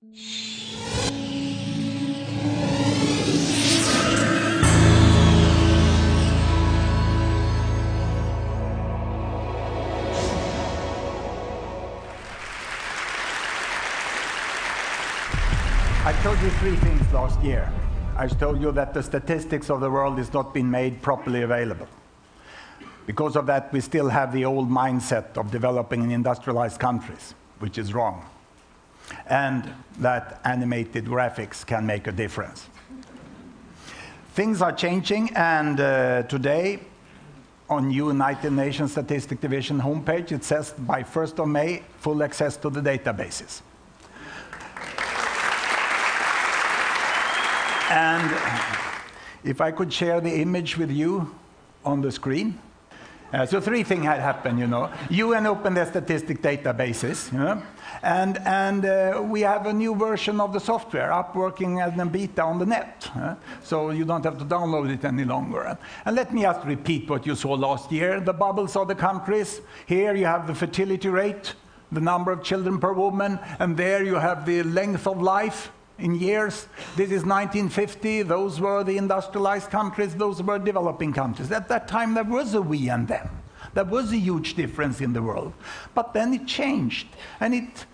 I told you three things last year. I told you that the statistics of the world is not being made properly available. Because of that, we still have the old mindset of developing in industrialized countries, which is wrong. And that animated graphics can make a difference. Things are changing, and today, on United Nations Statistic Division homepage, it says by 1st of May, full access to the databases. And if I could share the image with you on the screen. So three things had happened, you know. UN opened their statistic databases, you know, and we have a new version of the software up working as a beta on the net. So you don't have to download it any longer. And let me just repeat what you saw last year. The bubbles are the countries. Here you have the fertility rate, the number of children per woman, and there you have the length of life in years. This is 1950. Those were the industrialized countries. Those were developing countries. At that time, there was a we and them. There was a huge difference in the world. But then it changed, and it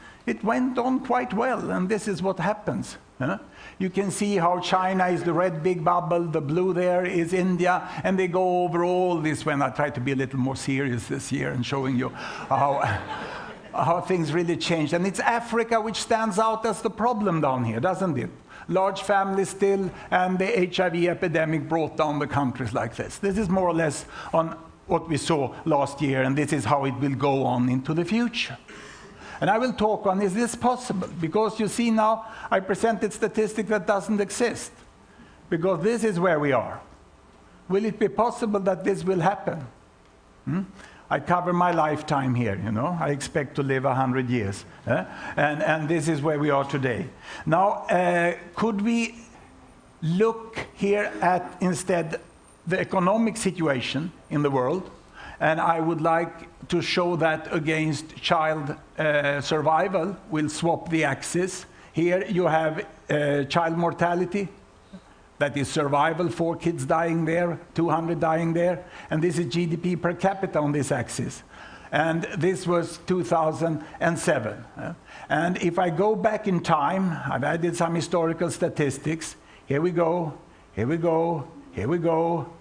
went on quite well, and this is what happens. You can see how China is the red big bubble, the blue there is India, and they go over all this when I try to be a little more serious this year and showing you how things really changed. And it's Africa which stands out as the problem down here, doesn't it? Large families still, and the HIV epidemic brought down the countries like this. This is more or less on what we saw last year, and this is how it will go on into the future. And I will talk on, is this possible? Because you see now, I presented statistics that doesn't exist. Because this is where we are. Will it be possible that this will happen? I cover my lifetime here, you know. I expect to live 100 years. And this is where we are today. Now, could we look here at, instead, the economic situation in the world? And I would like to show that against child survival. We'll swap the axis. Here you have child mortality. That is survival, 4 kids dying there, 200 dying there. And this is GDP per capita on this axis. And this was 2007. And if I go back in time, I've added some historical statistics. Here we go, here we go, here we go.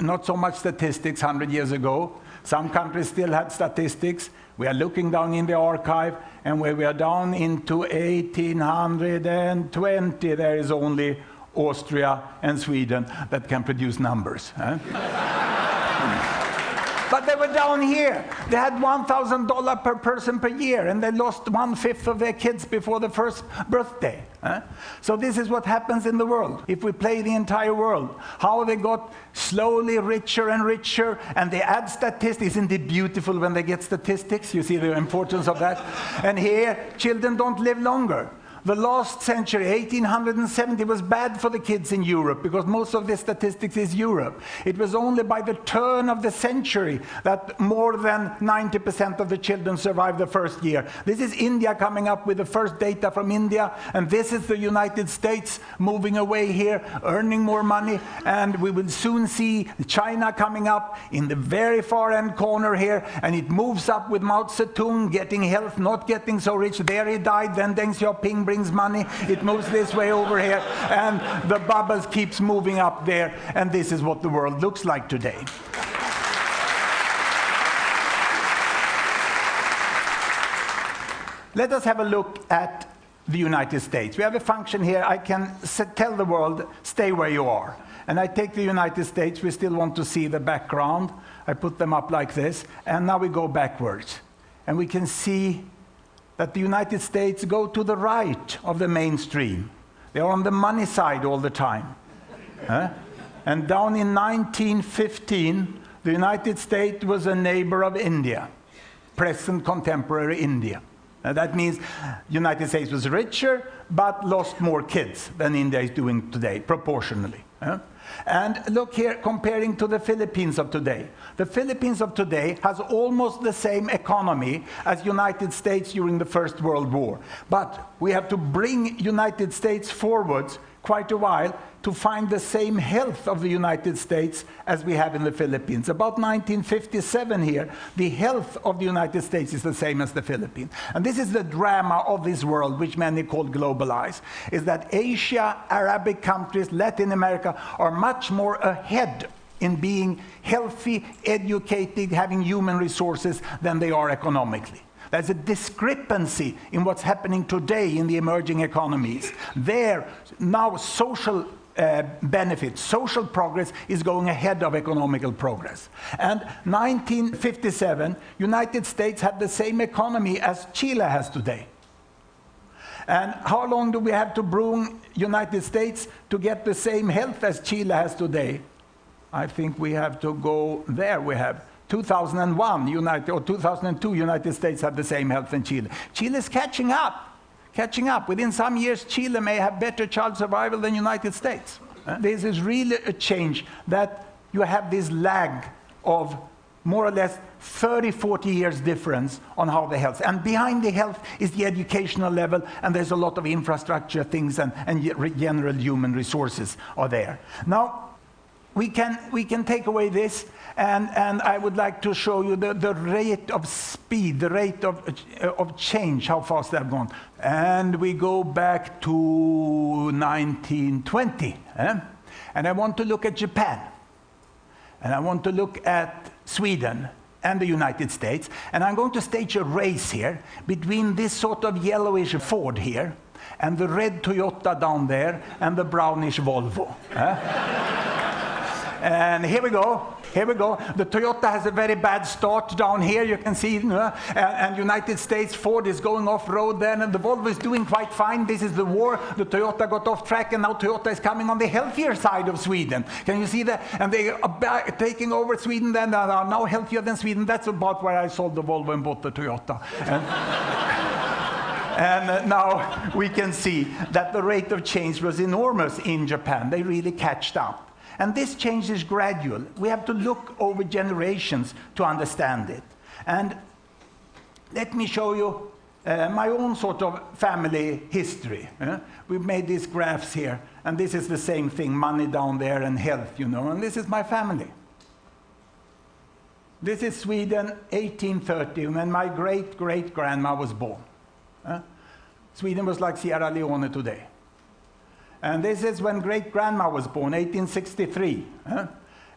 Not so much statistics 100 years ago. Some countries still had statistics. We are looking down in the archive, and where we are down into 1820, there is only Austria and Sweden that can produce numbers. But they were down here. They had $1,000 per person per year, and they lost 1/5 of their kids before the first birthday. So this is what happens in the world. If we play the entire world, how they got slowly richer and richer, and they add statistics. Isn't it beautiful when they get statistics? You see the importance of that? And here, children don't live longer. The last century, 1870, was bad for the kids in Europe because most of the statistics is Europe. It was only by the turn of the century that more than 90% of the children survived the first year. This is India coming up with the first data from India, and this is the United States moving away here, earning more money, and we will soon see China coming up in the very far end corner here, and it moves up with Mao Zedong, getting health, not getting so rich. There he died, then Deng Xiaoping brings money, it moves this way over here, and the bubbles keeps moving up there, and this is what the world looks like today. Let us have a look at the United States. We have a function here. I can tell the world, stay where you are. And I take the United States. We still want to see the background. I put them up like this, and now we go backwards. And we can see that the United States go to the right of the mainstream. They are on the money side all the time. And down in 1915, the United States was a neighbor of India, present contemporary India. That means United States was richer, but lost more kids than India is doing today, proportionally. And look here, comparing to the Philippines of today. The Philippines of today has almost the same economy as United States during the First World War. But we have to bring United States forwards quite a while to find the same health of the United States as we have in the Philippines. About 1957 here, the health of the United States is the same as the Philippines. And this is the drama of this world, which many call globalized, is that Asia, Arabic countries, Latin America are much more ahead in being healthy, educated, having human resources than they are economically. There's a discrepancy in what's happening today in the emerging economies. There, now social benefits, social progress is going ahead of economical progress. And 1957, United States had the same economy as Chile has today. And how long do we have to bring United States to get the same health as Chile has today? I think we have to go there. We have 2001, or 2002, United States had the same health than Chile. Chile is catching up. Within some years, Chile may have better child survival than United States. This is really a change that you have this lag of more or less 30, 40 years difference on how the health. And behind the health is the educational level, and there's a lot of infrastructure things and general human resources are there. Now, we can take away this, and I would like to show you the rate of speed, the rate of change, how fast they've gone. And we go back to 1920. And I want to look at Japan. And I want to look at Sweden and the United States. And I'm going to stage a race here between this sort of yellowish Ford here and the red Toyota down there and the brownish Volvo. And here we go. The Toyota has a very bad start down here, you can see. And United States Ford is going off-road then, and the Volvo is doing quite fine. This is the war. The Toyota got off track, and now Toyota is coming on the healthier side of Sweden. Can you see that? And they are taking over Sweden then, and are now healthier than Sweden. That's about where I sold the Volvo and bought the Toyota. And now we can see that the rate of change was enormous in Japan. They really catched up. And this change is gradual. We have to look over generations to understand it. And let me show you my own sort of family history. We've made these graphs here, and this is the same thing, money down there and health, and this is my family. This is Sweden, 1830, when my great-great-grandma was born. Sweden was like Sierra Leone today. And this is when great-grandma was born, 1863.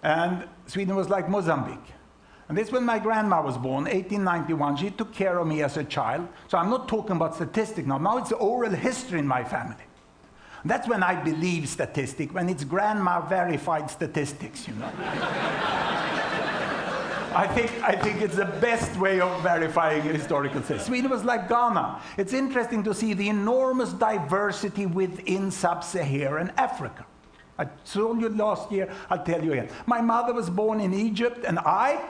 And Sweden was like Mozambique. And this is when my grandma was born, 1891. She took care of me as a child. So I'm not talking about statistics now. Now it's oral history in my family. And that's when I believe statistics, when it's grandma-verified statistics, I think it's the best way of verifying historical statistics. Sweden was like Ghana. It's interesting to see the enormous diversity within sub-Saharan Africa. I told you last year, I'll tell you again. My mother was born in Egypt, and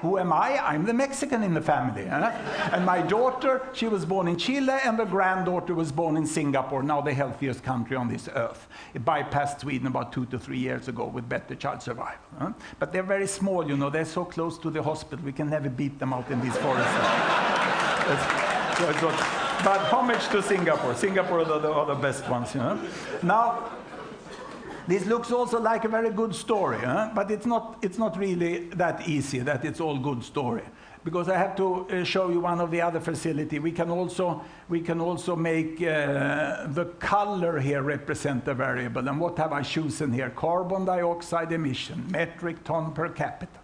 who am I? I'm the Mexican in the family. And my daughter, she was born in Chile, and the granddaughter was born in Singapore, now the healthiest country on this earth. It bypassed Sweden about 2 to 3 years ago with better child survival. But they're very small, they're so close to the hospital, we can never beat them out in these forests. But homage to Singapore. Singapore are the best ones, Now, this looks also like a very good story, but it's not really that easy that it's all good story, because I have to show you one of the other facility. We can also make the color here represent a variable. And what have I chosen here? Carbon dioxide emission, metric ton per capita.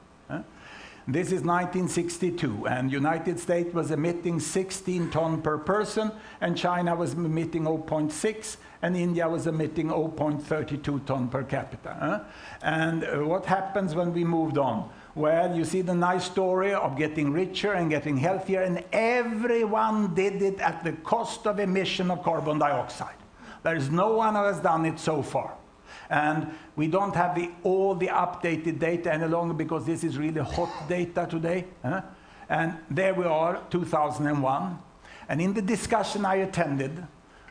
This is 1962, and United States was emitting 16 ton per person, and China was emitting 0.6, and India was emitting 0.32 ton per capita. And what happens when we moved on? Well, you see the nice story of getting richer and getting healthier, and everyone did it at the cost of emission of carbon dioxide. There is no one who has done it so far. And we don't have all the updated data any longer, because this is really hot data today. And there we are, 2001. And in the discussion I attended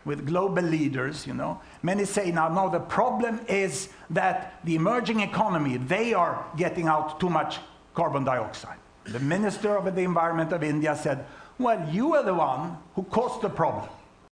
with global leaders, you know, many say now, no, the problem is that the emerging economy, they are getting out too much carbon dioxide. The Minister of the Environment of India said, well, you are the one who caused the problem.